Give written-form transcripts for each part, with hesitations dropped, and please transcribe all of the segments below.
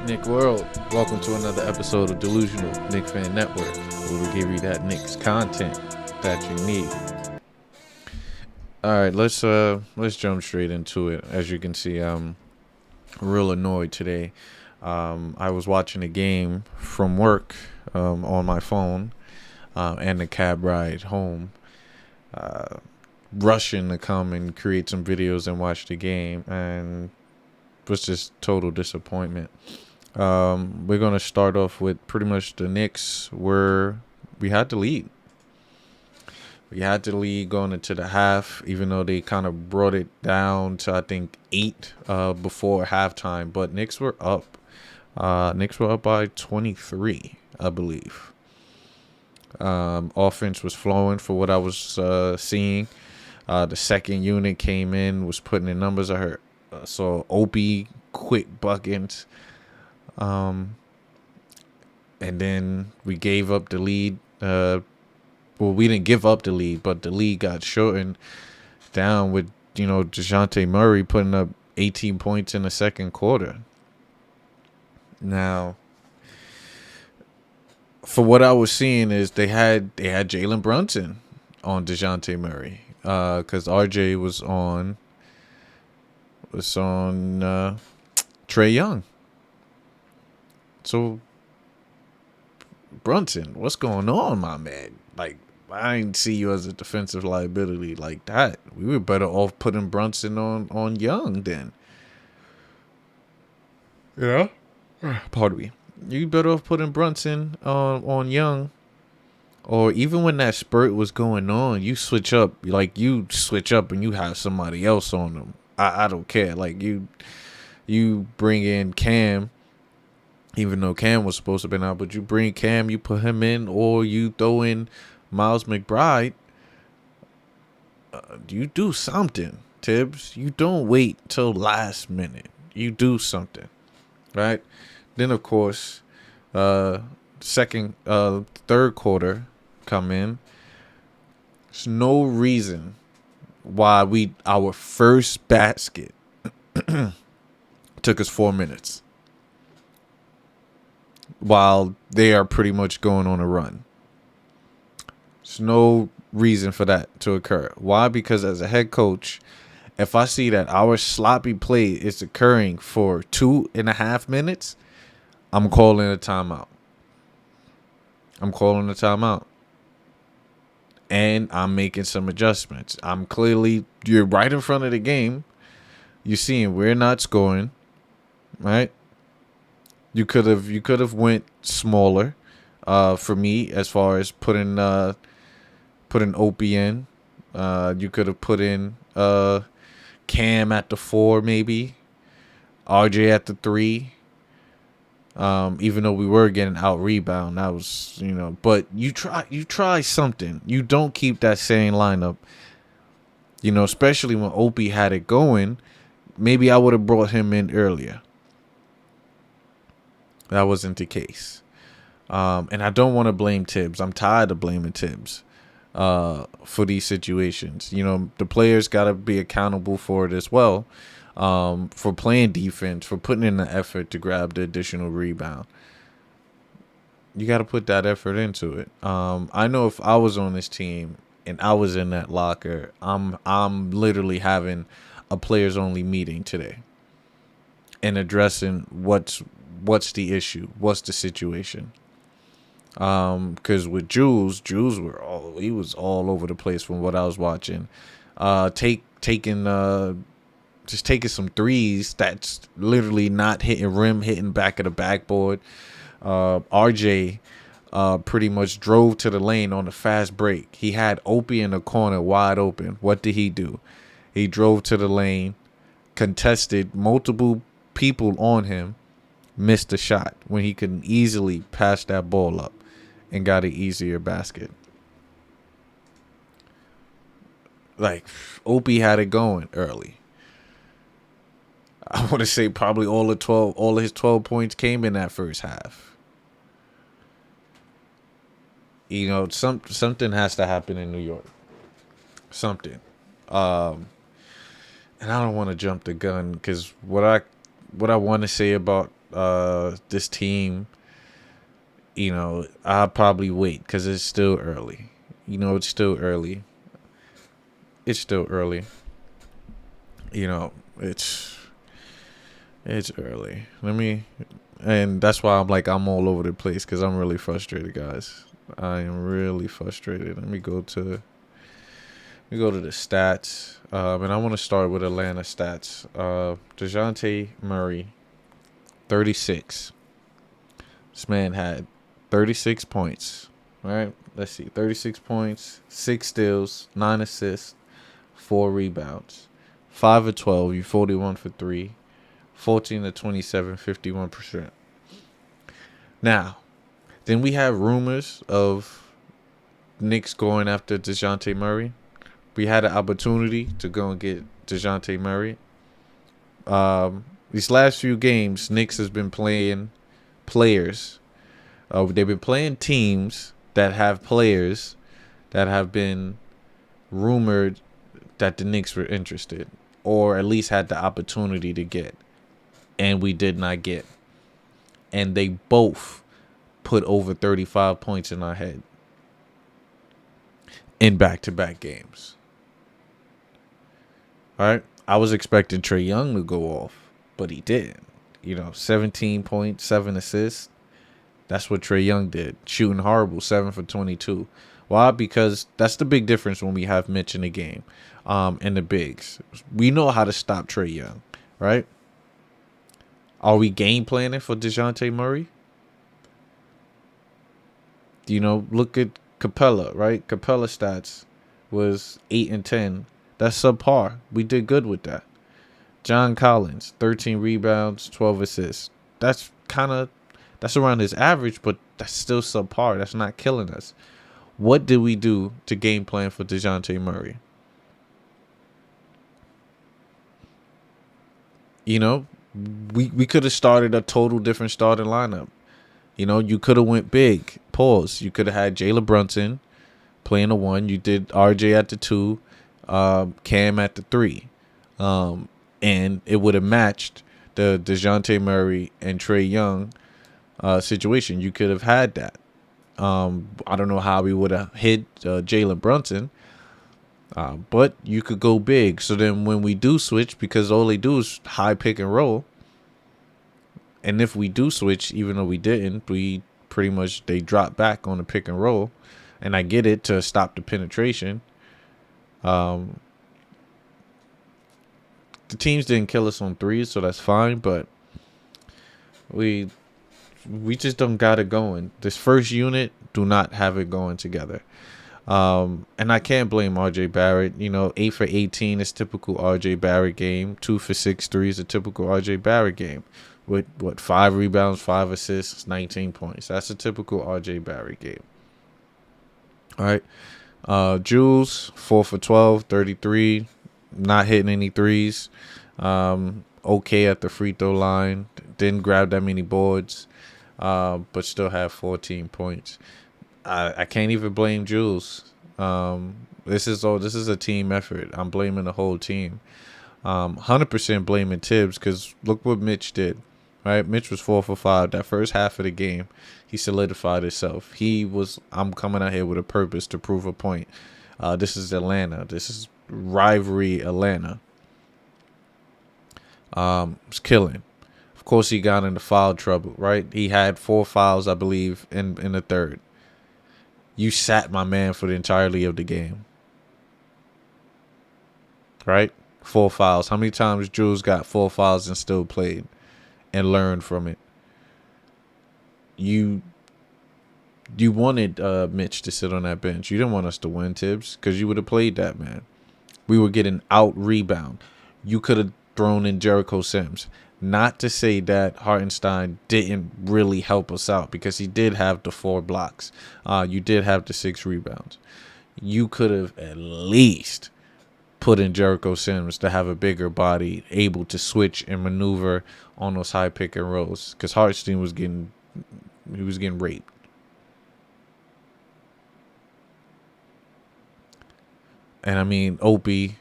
Nick World, welcome to another episode of Delusional Knick Fan Network, where we give you that Knicks content that you need. All right, let's jump straight into it. As you can see, I'm real annoyed today. I was watching a game from work on my phone and the cab ride home, rushing to come and create some videos and watch the game, and it was just total disappointment. We're gonna start off with pretty much the Knicks where we had to lead. We had to lead going into the half, even though they kind of brought it down to I think 8 before halftime. But Knicks were up. Knicks were up by 23, I believe. Offense was flowing for what I was seeing. The second unit came in, was putting in numbers. I heard saw Opie quick buckets. And then we gave up the lead. Well, we didn't give up the lead, but the lead got shortened down with, Dejounte Murray putting up 18 points in the second quarter. Now, for what I was seeing is they had Jalen Brunson on Dejounte Murray, because RJ was on Trae Young. So Brunson, what's going on, my man? Like, I didn't see you as a defensive liability like that. We were better off putting Brunson on Young then. Yeah. Pardon me. You better off putting Brunson on Young. Or even when that spurt was going on, you switch up. Like, you switch up and you have somebody else on them. I don't care. Like, you bring in Cam, even though Cam was supposed to have been out, but you bring Cam, you put him in, or you throw in Miles McBride. You do something, Tibbs. You don't wait till last minute. You do something, right? Then of course, third quarter come in. There's no reason why our first basket took us 4 minutes, while they are pretty much going on a run. There's no reason for that to occur. Why? Because as a head coach, if I see that our sloppy play is occurring for 2.5 minutes, I'm calling a timeout. And I'm making some adjustments. You're right in front of the game. You're seeing we're not scoring, right? You could have went smaller, for me, as far as putting Opie in. You could have put in Cam at the 4, maybe RJ at the 3. Even though we were getting out rebound, that was But you try something. You don't keep that same lineup. Especially when Opie had it going. Maybe I would have brought him in earlier. That wasn't the case. And I don't want to blame Tibbs. I'm tired of blaming Tibbs for these situations. The players got to be accountable for it as well, for playing defense, for putting in the effort to grab the additional rebound. You got to put that effort into it. I know if I was on this team and I was in that locker, I'm literally having a players only meeting today and addressing what's the issue, what's the situation. Because with Jules he was all over the place from what I was watching. Taking some threes that's literally not hitting rim, hitting back of the backboard. RJ pretty much drove to the lane on a fast break. He had Opie in the corner wide open. What did he do? He drove to the lane, contested multiple people on him, missed the shot when he could easily pass that ball up and got an easier basket. Like, Opie had it going early. I want to say probably all of his 12 points came in that first half. Something has to happen in New York. Something. And I don't want to jump the gun, because what I want to say about this team, I'll probably wait because it's still early. It's still early. It's still early. You know, it's it's early. And that's why I'm all over the place because I'm really frustrated, guys. I am really frustrated. Let me go to the stats, and I want to start with Atlanta stats. Dejounte Murray, 36. This man had 36 points. All right, let's see, 36 points, 6 steals, 9 assists, 4 rebounds, 5 of 12. You 41 for three, 14 to 27, 51%. Now, then we have rumors of Knicks going after Dejounte Murray. We had an opportunity to go and get Dejounte Murray. These last few games, Knicks has been playing players. They've been playing teams that have players that have been rumored that the Knicks were interested, or at least had the opportunity to get, and we did not get. And they both put over 35 points in our head in back-to-back games. All right, I was expecting Trae Young to go off, but he didn't. 17 points, 7 assists. That's what Trae Young did. Shooting horrible, 7 for 22. Why? Because that's the big difference when we have Mitch in the game, and the bigs. We know how to stop Trae Young, right? Are we game planning for Dejounte Murray? Look at Capella, right? Capella stats was 8 and 10. That's subpar. We did good with that. John Collins, 13 rebounds, 12 assists. That's around his average, but that's still subpar. That's not killing us. What did we do to game plan for Dejounte Murray? We could have started a total different starting lineup. You could have went big. Pause. You could have had Jalen Brunson playing the 1. You did RJ at the 2, Cam at the 3. And it would have matched the Dejounte Murray and Trae Young situation. You could have had that. I don't know how we would have hit Jalen Brunson, but you could go big. So then when we do switch, because all they do is high pick and roll, and if we do switch, even though we didn't, we pretty much, they drop back on the pick and roll, and I get it, to stop the penetration. The teams didn't kill us on threes, so that's fine, but we just don't got it going. This first unit do not have it going together. And I can't blame RJ Barrett. 8 for 18 is typical RJ Barrett game. 2 for 6 threes, a typical RJ Barrett game. With 5 rebounds, 5 assists, 19 points. That's a typical RJ Barrett game. All right. Jules, 4 for 12, 33. Not hitting any threes. Okay at the free throw line. Didn't grab that many boards. But still have 14 points. I can't even blame Jules. This is a team effort. I'm blaming the whole team. 100% blaming Tibbs, because look what Mitch did. Right, Mitch was 4 for 5. That first half of the game, he solidified himself. I'm coming out here with a purpose to prove a point. This is Atlanta. This is rivalry Atlanta. It's killing. Of course, he got into foul trouble, right? He had 4 fouls, I believe, in the third. You sat my man for the entirety of the game. Right? 4 fouls. How many times Jules got 4 fouls and still played and learned from it? You wanted Mitch to sit on that bench. You didn't want us to win, Tibbs, because you would have played that, man. We were getting out rebound. You could have thrown in Jericho Sims. Not to say that Hartenstein didn't really help us out, because he did have the 4 blocks. You did have the 6 rebounds. You could have at least put in Jericho Sims to have a bigger body, able to switch and maneuver on those high pick and rolls, because Hartenstein was getting raped. And I mean, Opie,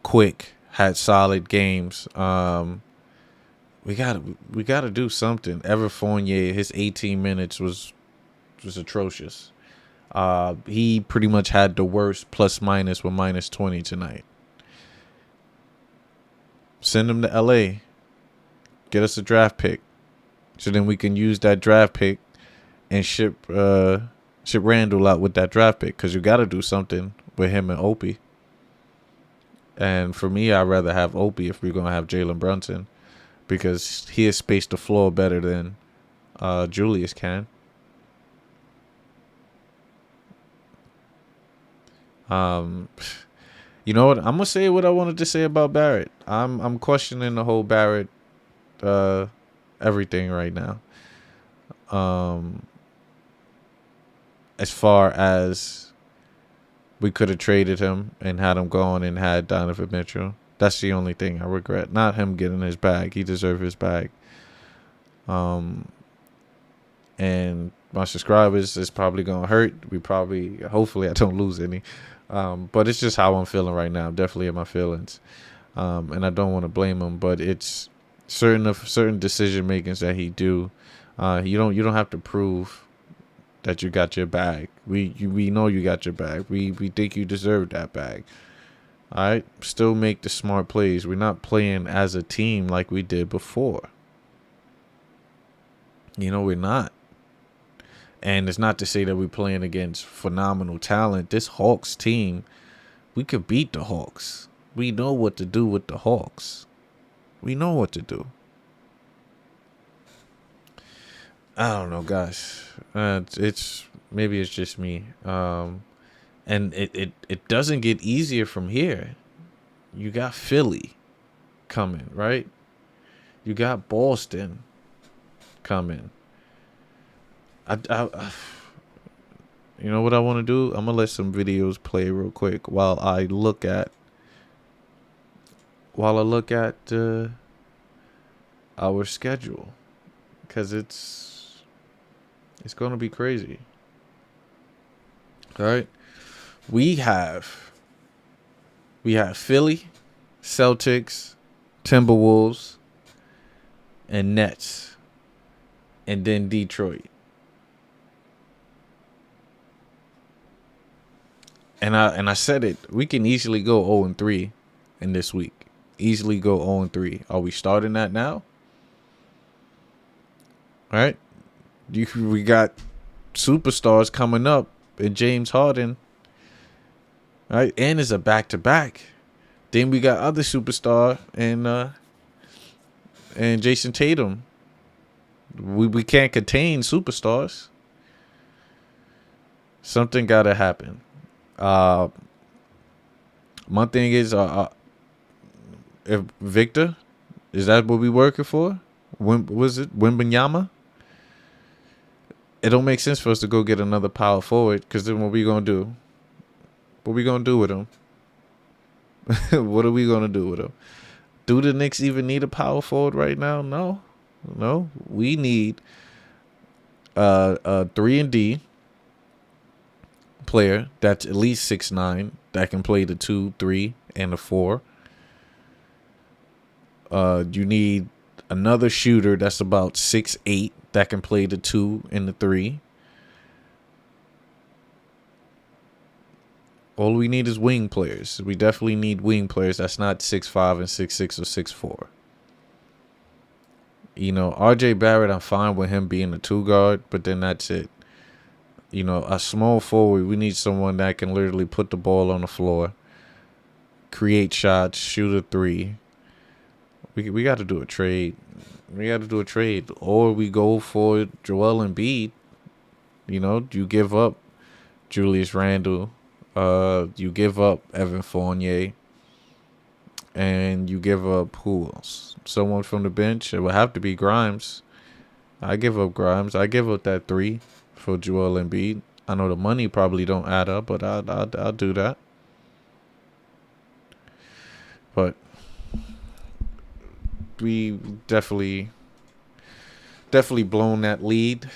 Quick had solid games. we gotta do something. Ever Fournier, his 18 minutes was atrocious. He pretty much had the worst plus minus with -20 tonight. Send him to LA. Get us a draft pick. So then we can use that draft pick and ship Randall out with that draft pick, because you got to do something with him and Opie. And for me, I'd rather have Opie if we're going to have Jalen Brunson, because he has spaced the floor better than Julius can. You know what? I'm gonna say what I wanted to say about Barrett. I'm questioning the whole Barrett everything right now. As far as we could have traded him and had him gone and had Donovan Mitchell. That's the only thing I regret. Not him getting his bag. He deserved his bag. And my subscribers is probably gonna hurt. Hopefully I don't lose any. But it's just how I'm feeling right now. I'm definitely in my feelings. And I don't want to blame him, but it's certain decision makings that he do. You don't have to prove that you got your bag. We know you got your bag. We think you deserve that bag. All right, still make the smart plays. We're not playing as a team like we did before. We're not. And it's not to say that we're playing against phenomenal talent. This Hawks team, we could beat the Hawks. We know what to do with the Hawks. We know what to do. I don't know, guys. Maybe it's just me. And it doesn't get easier from here. You got Philly coming, right? You got Boston coming. You know what I want to do? I'm gonna let some videos play real quick while I look at our schedule, because it's gonna be crazy. All right, we have Philly, Celtics, Timberwolves, and Nets, and then Detroit. And I said it. We can easily go 0-3 in this week. Easily go 0-3. Are we starting that now? All right. We got superstars coming up in James Harden. All right, and it's a back-to-back. Then we got other superstar and Jason Tatum. We can't contain superstars. Something gotta happen. My thing is, if Victor, is that what we working for? Wembanyama? It don't make sense for us to go get another power forward, because then what we gonna do? What we gonna do with him? What are we gonna do with him? Do the Knicks even need a power forward right now? No. We need a 3-and-D player that's at least 6'9", that can play the 2, 3, and the 4. You need another shooter that's about 6'8", that can play the 2 and the 3. All we need is wing players. We definitely need wing players that's not 6'5" and 6'6" or 6'4". RJ Barrett, I'm fine with him being a 2 guard, but then that's it. A small forward, we need someone that can literally put the ball on the floor, create shots, shoot a 3. We got to do a trade. Or we go for Joel Embiid. You give up Julius Randle. You give up Evan Fournier. And you give up who else? Someone from the bench. It would have to be Grimes. I give up Grimes. I give up that 3 for Joel Embiid. I know the money probably don't add up, but I'll do that. But we definitely blown that lead.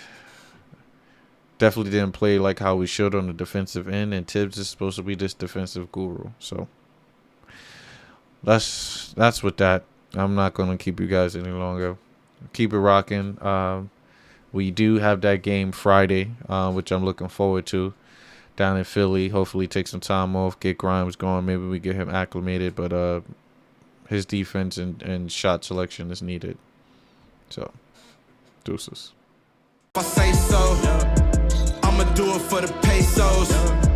Definitely didn't play like how we should on the defensive end, and Tibbs is supposed to be this defensive guru. So that's with that. I'm not going to keep you guys any longer. Keep it rocking. We do have that game Friday, which I'm looking forward to, down in Philly. Hopefully take some time off, get Grimes going. Maybe we get him acclimated, but his defense and shot selection is needed. So, deuces. If I say so, I'ma do it for the pesos.